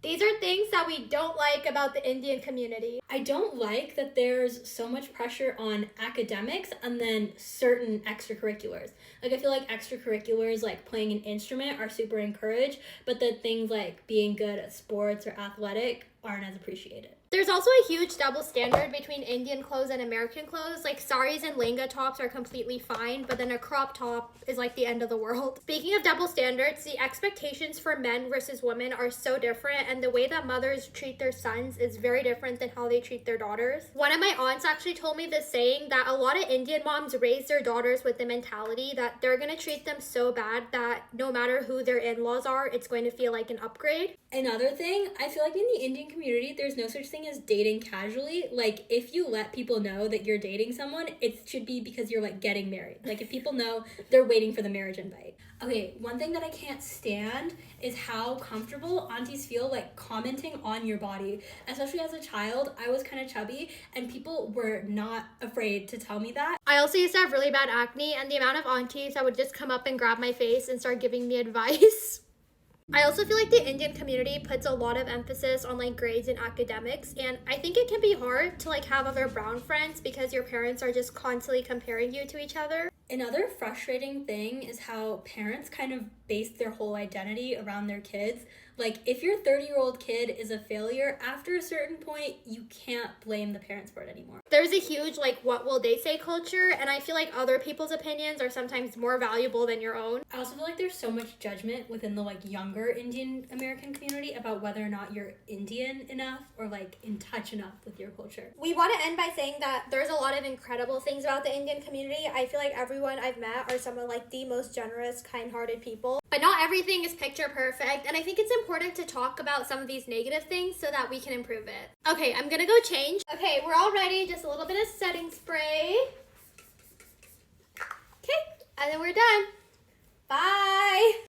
These are things that we don't like about the Indian community. I don't like that there's so much pressure on academics and then certain extracurriculars. Like, I feel like extracurriculars, like playing an instrument, are super encouraged, but that things like being good at sports or athletic aren't as appreciated. There's also a huge double standard between Indian clothes and American clothes. Like, saris and lehenga tops are completely fine, but then a crop top is like the end of the world. Speaking of double standards, the expectations for men versus women are so different, and the way that mothers treat their sons is very different than how they treat their daughters. One of my aunts actually told me this saying that a lot of Indian moms raise their daughters with the mentality that they're gonna treat them so bad that no matter who their in-laws are, it's going to feel like an upgrade. Another thing, I feel like in the Indian community, there's no such thing as dating casually. Like, if you let people know that you're dating someone, it should be because you're, like, getting married. Like, if people know, they're waiting for the marriage invite. Okay, one thing that I can't stand is how comfortable aunties feel, like, commenting on your body. Especially as a child, I was kind of chubby, and people were not afraid to tell me that. I also used to have really bad acne, and the amount of aunties that would just come up and grab my face and start giving me advice. I also feel like the Indian community puts a lot of emphasis on like grades and academics, and I think it can be hard to like have other brown friends because your parents are just constantly comparing you to each other. Another frustrating thing is how parents kind of base their whole identity around their kids. Like, if your 30-year-old kid is a failure, after a certain point, you can't blame the parents for it anymore. There's a huge like what will they say culture, and I feel like other people's opinions are sometimes more valuable than your own. I also feel like there's so much judgment within the like younger Indian American community about whether or not you're Indian enough or like in touch enough with your culture. We want to end by saying that there's a lot of incredible things about the Indian community. I feel like everyone I've met are some of like the most generous, kind-hearted people. But not everything is picture perfect, and I think it's important to talk about some of these negative things so that we can improve it. Okay, I'm gonna go change. Okay, we're all ready. Just a little bit of setting spray. Okay, and then we're done. Bye!